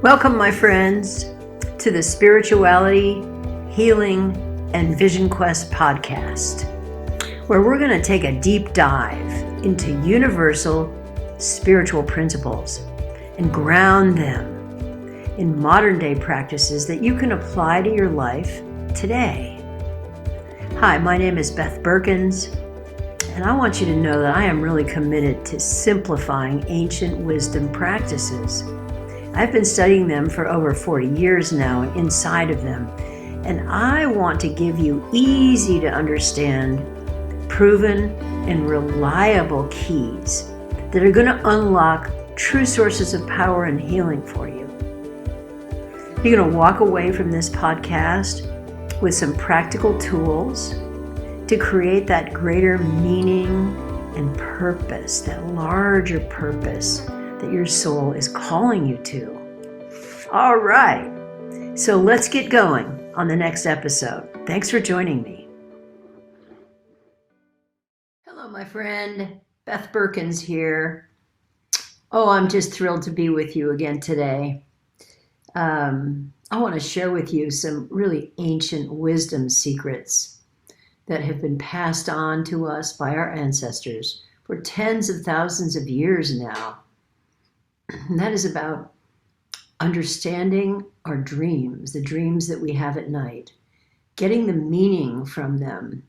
Welcome, my friends, to the Spirituality, Healing, and Vision Quest podcast, where we're going to take a deep dive into universal spiritual principles and ground them in modern day practices that you can apply to your life today. Hi, my name is Beth Berkins, and I want you to know that I am really committed to simplifying ancient wisdom practices. I've been studying them for over 40 years now and inside of them, and I want to give you easy to understand, proven, and reliable keys that are going to unlock true sources of power and healing for you. You're going to walk away from this podcast with some practical tools to create that greater meaning and purpose, that larger purpose that your soul is calling you to. All right, so let's get going on the next episode. Thanks for joining me. Hello, my friend. Beth Berkins here. Oh, I'm just thrilled to be with you again today. I want to share with you some really ancient wisdom secrets that have been passed on to us by our ancestors for tens of thousands of years now. And that is about understanding our dreams, the dreams that we have at night, getting the meaning from them,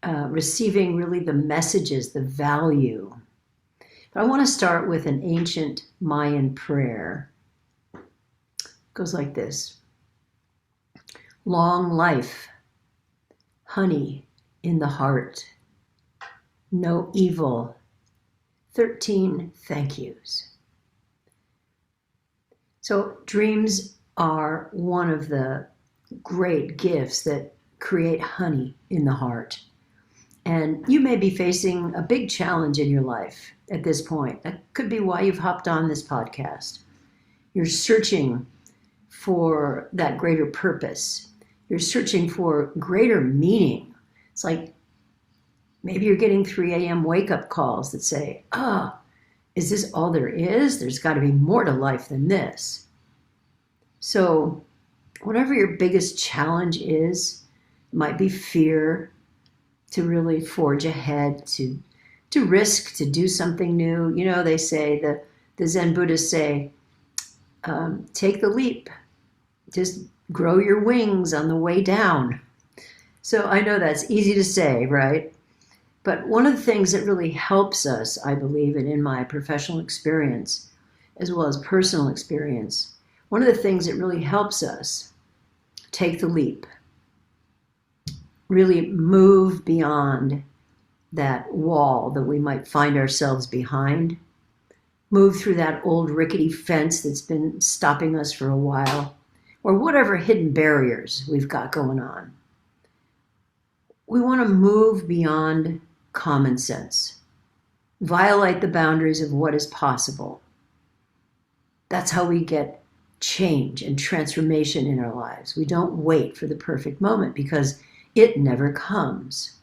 receiving really the messages, the value. But I want to start with an ancient Mayan prayer. It goes like this: long life, honey in the heart, no evil, 13 thank yous. So dreams are one of the great gifts that create honey in the heart. And you may be facing a big challenge in your life at this point. That could be why you've hopped on this podcast. You're searching for that greater purpose. You're searching for greater meaning. It's like maybe you're getting 3 a.m. wake-up calls that say, is this all there is? There's got to be more to life than this. So whatever your biggest challenge is, it might be fear to really forge ahead, to risk, to do something new. You know, they say, the Zen Buddhists say, take the leap. Just grow your wings on the way down. So I know that's easy to say, right? But one of the things that really helps us, I believe, and in my professional experience, as well as personal experience, one of the things that really helps us take the leap, really move beyond that wall that we might find ourselves behind, move through that old rickety fence that's been stopping us for a while, or whatever hidden barriers we've got going on. We want to move beyond common sense, violate the boundaries of what is possible. That's how we get change and transformation in our lives. We don't wait for the perfect moment because it never comes.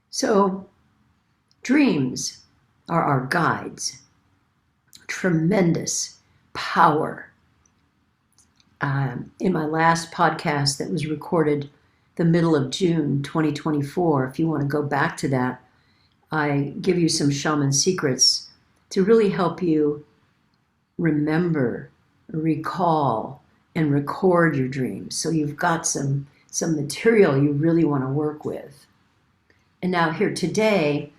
So, dreams are our guides. Tremendous power. In my last podcast that was recorded the middle of June 2024, if you want to go back to that, I give you some shaman secrets to really help you remember, recall, and record your dreams. So you've got some material you really want to work with. And now here today,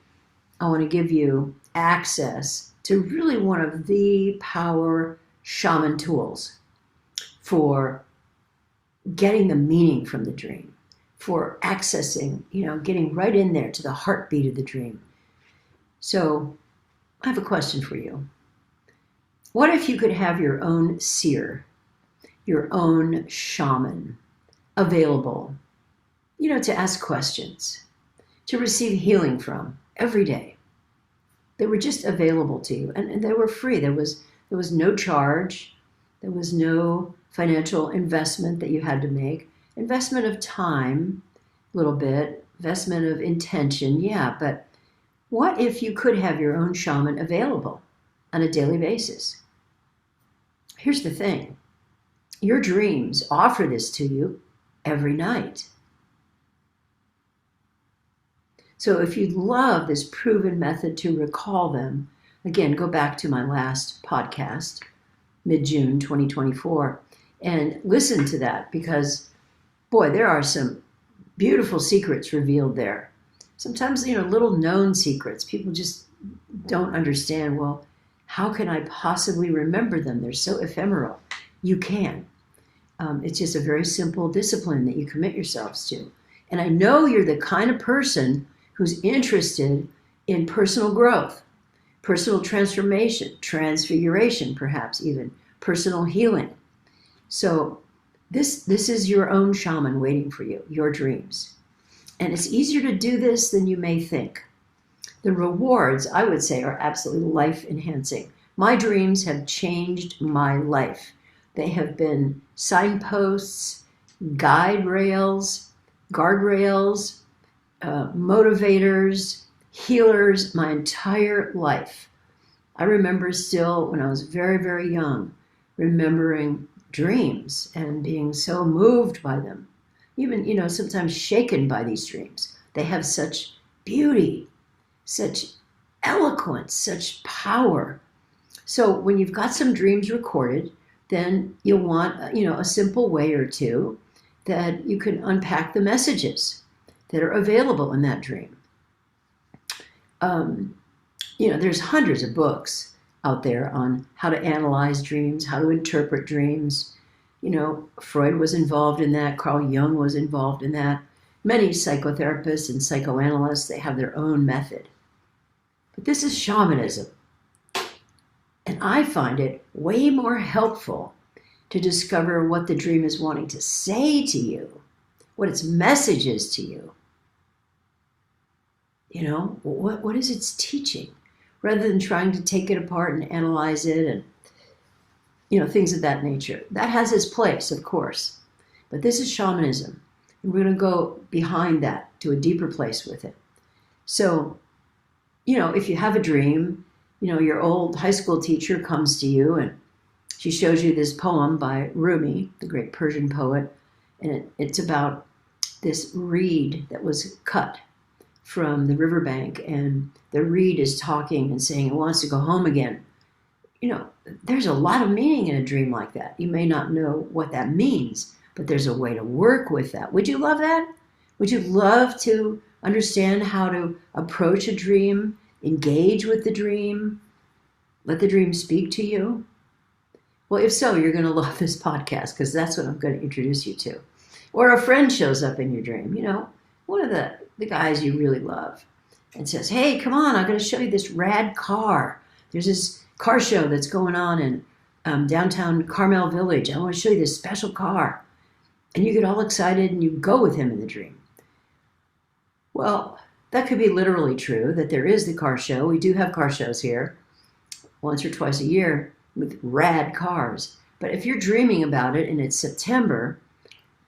I want to give you access to really one of the power shaman tools for getting the meaning from the dream, for accessing, getting right in there to the heartbeat of the dream. So I have a question for you. What if you could have your own seer, your own shaman available, to ask questions, to receive healing from every day? They were just available to you, and they were free. There was no charge. There was no financial investment that you had to make. Investment of time, a little bit. Investment of intention, yeah. But what if you could have your own shaman available on a daily basis? Here's the thing. Your dreams offer this to you every night. So if you'd love this proven method to recall them, again, go back to my last podcast, mid-June 2024, and listen to that because, boy, there are some beautiful secrets revealed there. Sometimes, little known secrets. People just don't understand, well, how can I possibly remember them? They're so ephemeral. You can. It's just a very simple discipline that you commit yourselves to. And I know you're the kind of person who's interested in personal growth, personal transformation, transfiguration, perhaps even personal healing. So this is your own shaman waiting for you, your dreams. And it's easier to do this than you may think. The rewards, I would say, are absolutely life-enhancing. My dreams have changed my life. They have been signposts, guide rails, guardrails, motivators, healers, my entire life. I remember still when I was very, very young, remembering dreams and being so moved by them. Even, sometimes shaken by these dreams. They have such beauty, such eloquence, such power. So when you've got some dreams recorded, then you'll want, a simple way or two that you can unpack the messages that are available in that dream. There's hundreds of books out there on how to analyze dreams, how to interpret dreams. Freud was involved in that. Carl Jung was involved in that. Many psychotherapists and psychoanalysts, they have their own method. But this is shamanism. And I find it way more helpful to discover what the dream is wanting to say to you, what its message is to you. What is its teaching? Rather than trying to take it apart and analyze it and things of that nature. That has its place, of course. But this is shamanism. And we're going to go behind that to a deeper place with it. So, if you have a dream, your old high school teacher comes to you and she shows you this poem by Rumi, the great Persian poet. And it's about this reed that was cut from the riverbank. And the reed is talking and saying it wants to go home again. There's a lot of meaning in a dream like that. You may not know what that means, but there's a way to work with that. Would you love that? Would you love to understand how to approach a dream, engage with the dream, let the dream speak to you? Well, if so, you're going to love this podcast because that's what I'm going to introduce you to. Or a friend shows up in your dream, one of the guys you really love and says, hey, come on, I'm going to show you this rad car. There's this car show that's going on in downtown Carmel Village. I want to show you this special car. And you get all excited and you go with him in the dream. Well, that could be literally true, that there is the car show. We do have car shows here once or twice a year with rad cars. But if you're dreaming about it and it's September,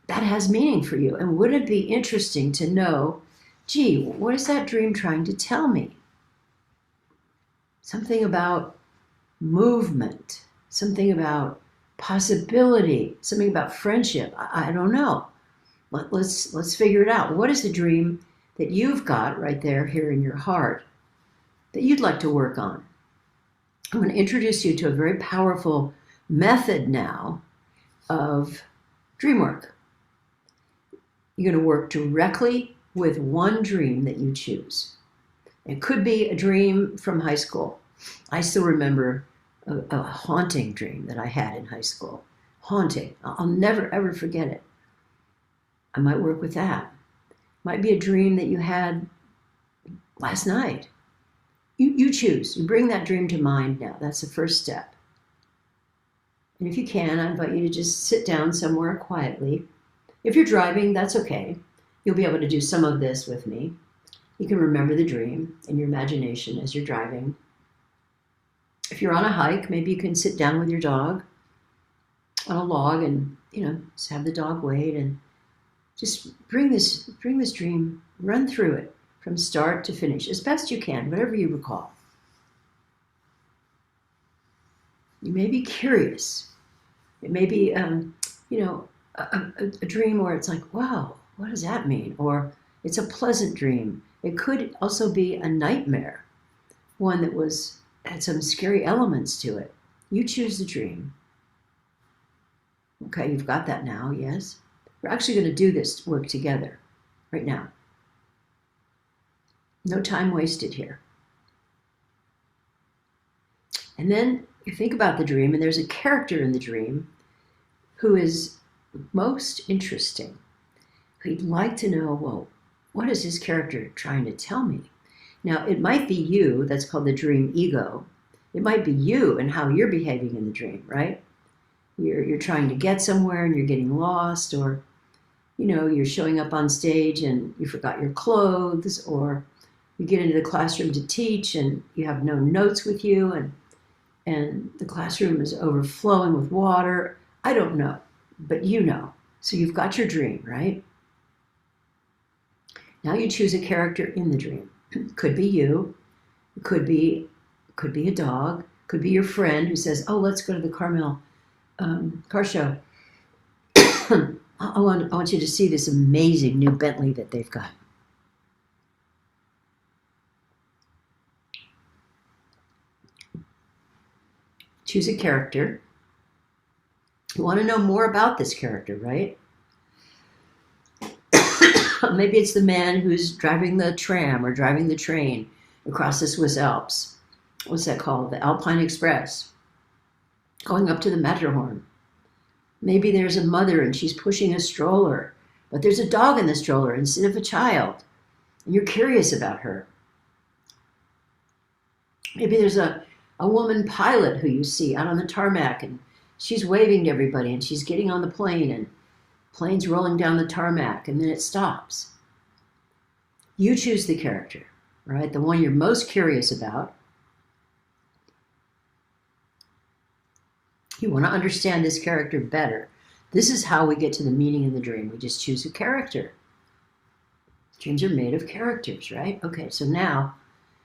that has meaning for you. And wouldn't it be interesting to know, gee, what is that dream trying to tell me? Something about movement, something about possibility, something about friendship. I don't know. Let's figure it out. What is the dream that you've got right there here in your heart that you'd like to work on? I'm going to introduce you to a very powerful method now of dream work. You're going to work directly with one dream that you choose. It could be a dream from high school. I still remember a haunting dream that I had in high school. Haunting. I'll never, ever forget it. I might work with that. Might be a dream that you had last night. You choose. You bring that dream to mind now. That's the first step. And if you can, I invite you to just sit down somewhere quietly. If you're driving, that's okay. You'll be able to do some of this with me. You can remember the dream in your imagination as you're driving. If you're on a hike, maybe you can sit down with your dog on a log and, just have the dog wait and just bring this dream, run through it from start to finish as best you can, whatever you recall. You may be curious. It may be, you know, a dream where it's like, wow, what does that mean? Or it's a pleasant dream. It could also be a nightmare, one that had some scary elements to it. You choose the dream. Okay, you've got that now, yes? We're actually going to do this work together right now. No time wasted here. And then you think about the dream, and there's a character in the dream who is most interesting. You'd like to know, well, what is this character trying to tell me? Now, it might be you, that's called the dream ego. It might be you and how you're behaving in the dream, right? You're trying to get somewhere and you're getting lost, or, you know, you're showing up on stage and you forgot your clothes, or you get into the classroom to teach and you have no notes with you, and the classroom is overflowing with water. I don't know, but you know. So you've got your dream, right? Now you choose a character in the dream. Could be you. It could be a dog. Could be your friend who says, "Oh, let's go to the Carmel car show. I want you to see this amazing new Bentley that they've got." Choose a character. You want to know more about this character, right? Maybe it's the man who's driving the tram or driving the train across the Swiss Alps. What's that called? The Alpine Express. Going up to the Matterhorn. Maybe there's a mother and she's pushing a stroller, but there's a dog in the stroller instead of a child, and you're curious about her. Maybe there's a woman pilot who you see out on the tarmac, and she's waving to everybody, and she's getting on the plane, and plane's rolling down the tarmac, and then it stops. You choose the character, right? The one you're most curious about. You want to understand this character better. This is how we get to the meaning in the dream. We just choose a character. Dreams are made of characters, right? Okay, so now,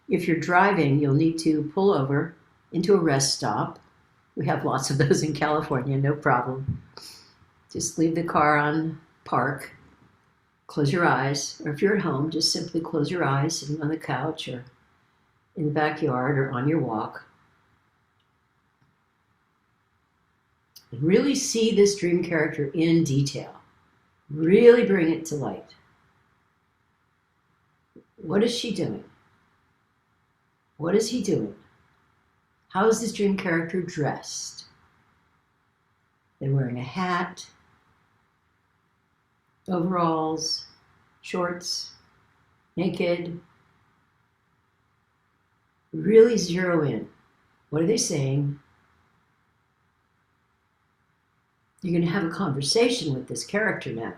if you're driving, you'll need to pull over into a rest stop. We have lots of those in California, no problem. Just leave the car on park, close your eyes, or if you're at home, just simply close your eyes, sitting on the couch or in the backyard or on your walk. And really see this dream character in detail. Really bring it to light. What is she doing? What is he doing? How is this dream character dressed? They're wearing a hat, overalls, shorts, naked. Really zero in. What are they saying? You're going to have a conversation with this character now.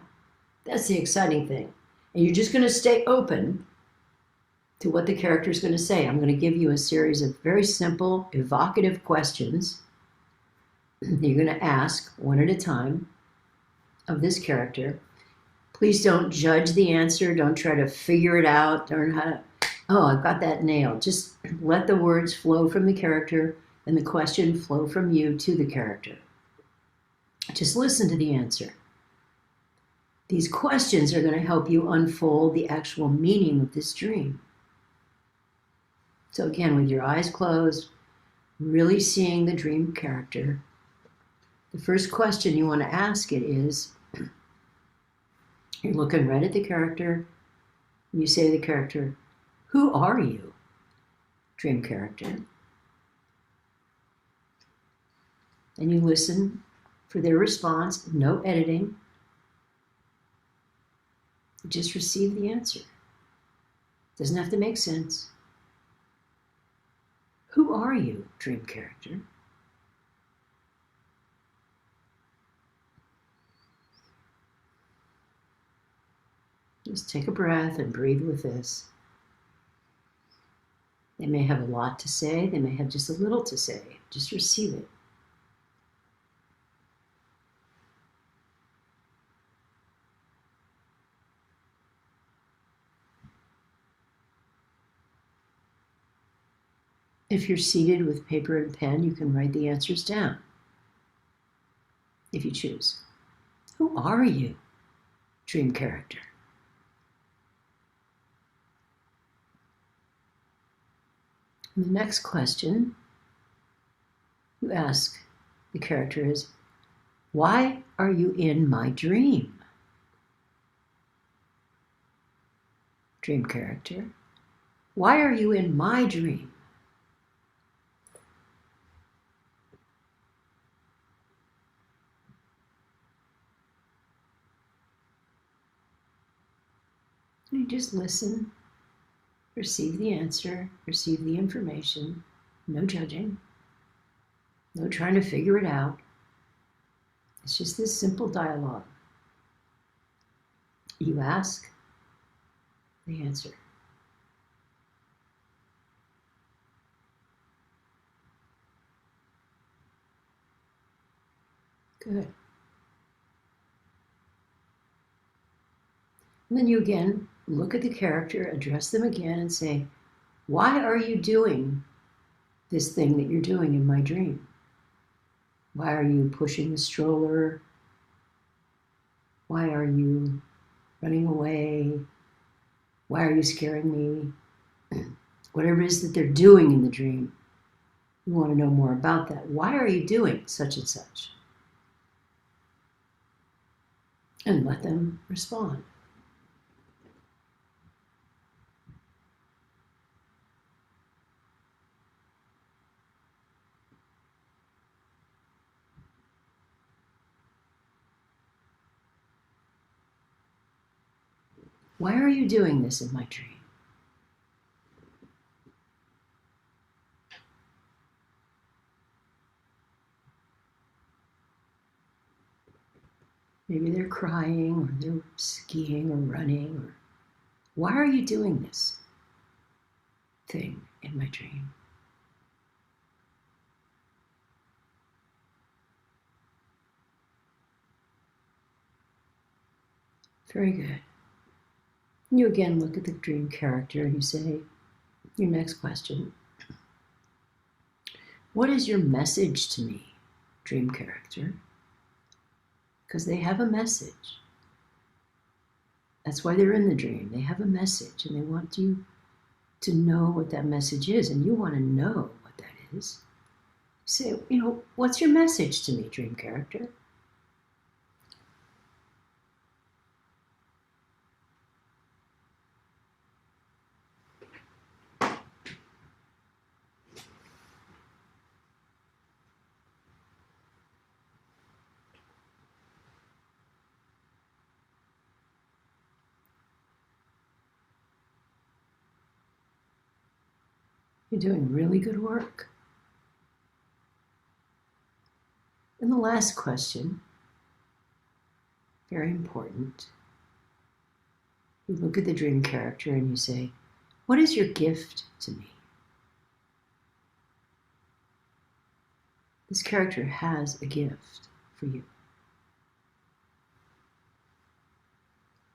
That's the exciting thing. And you're just going to stay open to what the character is going to say. I'm going to give you a series of very simple, evocative questions you're going to ask one at a time of this character. Please don't judge the answer. Don't try to figure it out. Learn how to, oh, I've got that nailed. Just let the words flow from the character and the question flow from you to the character. Just listen to the answer. These questions are going to help you unfold the actual meaning of this dream. So again, with your eyes closed, really seeing the dream character, the first question you want to ask it is, you're looking right at the character, and you say to the character, "Who are you, dream character?" And you listen for their response, no editing. Just receive the answer. Doesn't have to make sense. Who are you, dream character? Just take a breath and breathe with this. They may have a lot to say. They may have just a little to say. Just receive it. If you're seated with paper and pen, you can write the answers down. if you choose. Who are you, dream character? And the next question you ask the character is, why are you in my dream? Dream character, why are you in my dream? You just listen, receive the answer, receive the information, no judging, no trying to figure it out. It's just this simple dialogue. You ask, they answer. Good. And then you again look at the character, address them again, and say, why are you doing this thing that you're doing in my dream? Why are you pushing the stroller? Why are you running away? Why are you scaring me? Whatever it is that they're doing in the dream, you want to know more about that. Why are you doing such and such? And let them respond. Why are you doing this in my dream? Maybe they're crying, or they're skiing or running, or why are you doing this thing in my dream? Very good. You again look at the dream character and you say, your next question, what is your message to me, dream character? Because they have a message. That's why they're in the dream. They have a message and they want you to know what that message is, and you want to know what that is. Say, what's your message to me, dream character? You're doing really good work. And the last question, very important. You look at the dream character and you say, what is your gift to me? This character has a gift for you.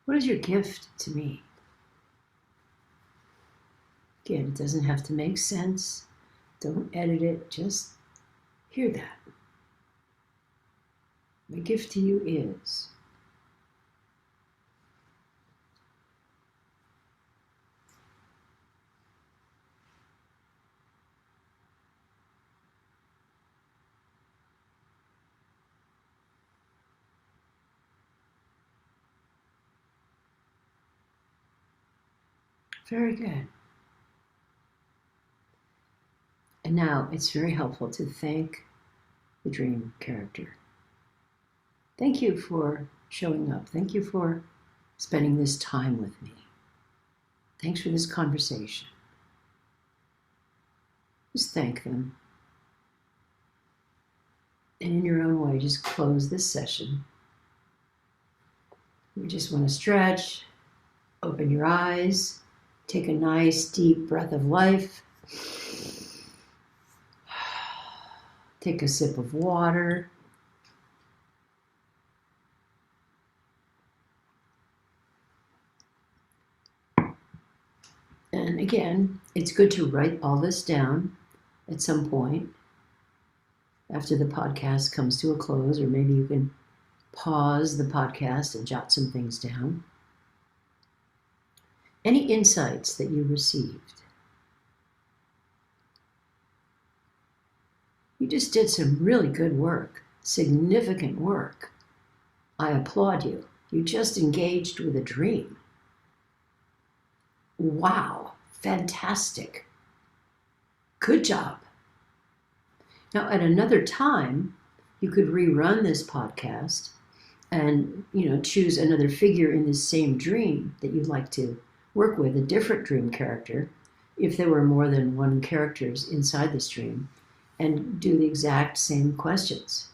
What is your gift to me? Again, it doesn't have to make sense. Don't edit it. Just hear that. My gift to you is. Very good. And now it's very helpful to thank the dream character. Thank you for showing up. Thank you for spending this time with me. Thanks for this conversation. Just thank them. And in your own way, just close this session. You just want to stretch, open your eyes, take a nice deep breath of life. Take a sip of water. And again, it's good to write all this down at some point. after the podcast comes to a close, or maybe you can pause the podcast and jot some things down. Any insights that you received? You just did some really good work, significant work. I applaud you. You just engaged with a dream. Wow, fantastic. Good job. Now, at another time, you could rerun this podcast and, choose another figure in this same dream that you'd like to work with, a different dream character, if there were more than one characters inside this dream, and do the exact same questions.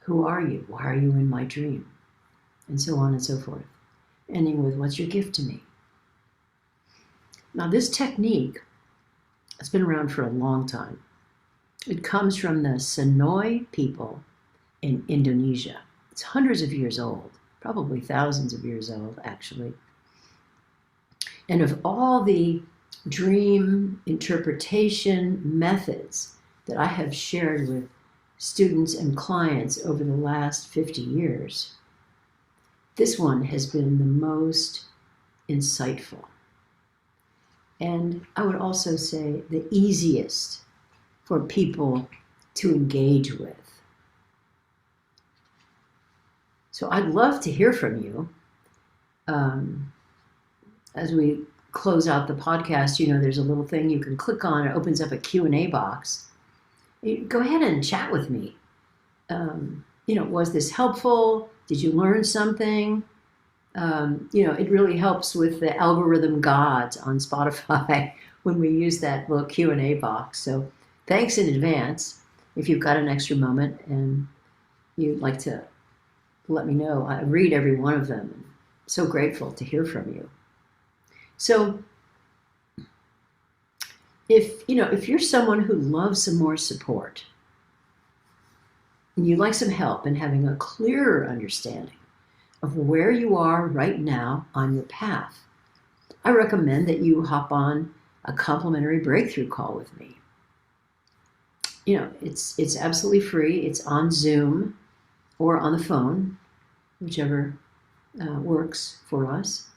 Who are you? Why are you in my dream? And so on and so forth. Ending with, what's your gift to me? Now, this technique has been around for a long time. It comes from the Senoi people in Indonesia. It's hundreds of years old, probably thousands of years old, actually. And of all the dream interpretation methods that I have shared with students and clients over the last 50 years, this one has been the most insightful. And I would also say the easiest for people to engage with. So I'd love to hear from you. As we close out the podcast, there's a little thing you can click on. It opens up a Q&A box. Go ahead and chat with me. Was this helpful? Did you learn something? It really helps with the algorithm gods on Spotify when we use that little Q&A box. So thanks in advance if you've got an extra moment and you'd like to let me know. I read every one of them. I'm so grateful to hear from you. So if you're someone who loves some more support and you'd like some help in having a clearer understanding of where you are right now on your path, I recommend that you hop on a complimentary breakthrough call with me. It's absolutely free. It's on Zoom or on the phone, whichever works for us,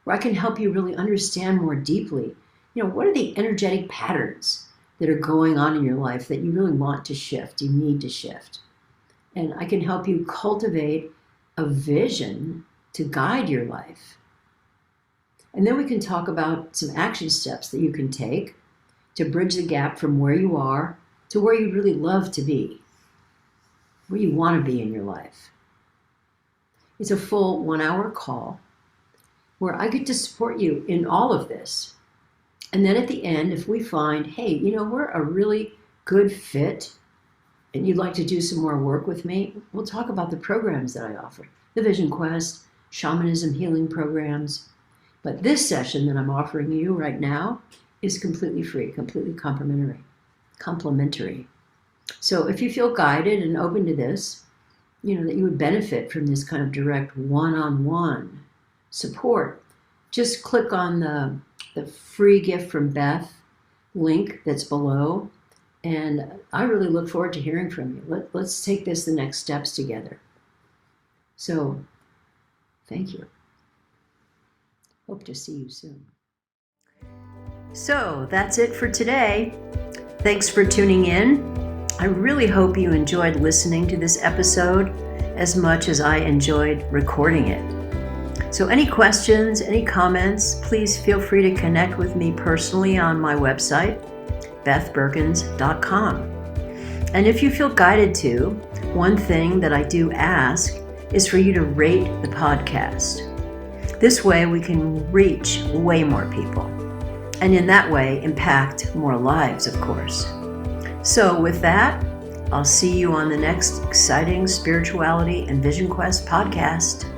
where I can help you really understand more deeply, what are the energetic patterns that are going on in your life that you really want to shift, you need to shift. And I can help you cultivate a vision to guide your life. And then we can talk about some action steps that you can take to bridge the gap from where you are to where you'd really love to be, where you want to be in your life. It's a full 1-hour call where I get to support you in all of this. And then at the end, if we find, hey, we're a really good fit and you'd like to do some more work with me, we'll talk about the programs that I offer. The Vision Quest, shamanism healing programs. But this session that I'm offering you right now is completely free, completely complimentary. So if you feel guided and open to this, that you would benefit from this kind of direct one-on-one support, just click on the free gift from Beth link that's below. And I really look forward to hearing from you. Let's take this the next steps together. So, thank you. Hope to see you soon. So, that's it for today. Thanks for tuning in. I really hope you enjoyed listening to this episode as much as I enjoyed recording it. So any questions, any comments, please feel free to connect with me personally on my website, bethbergens.com. And if you feel guided to, one thing that I do ask is for you to rate the podcast. This way we can reach way more people, and in that way impact more lives, of course. So with that, I'll see you on the next exciting Spirituality and Vision Quest podcast.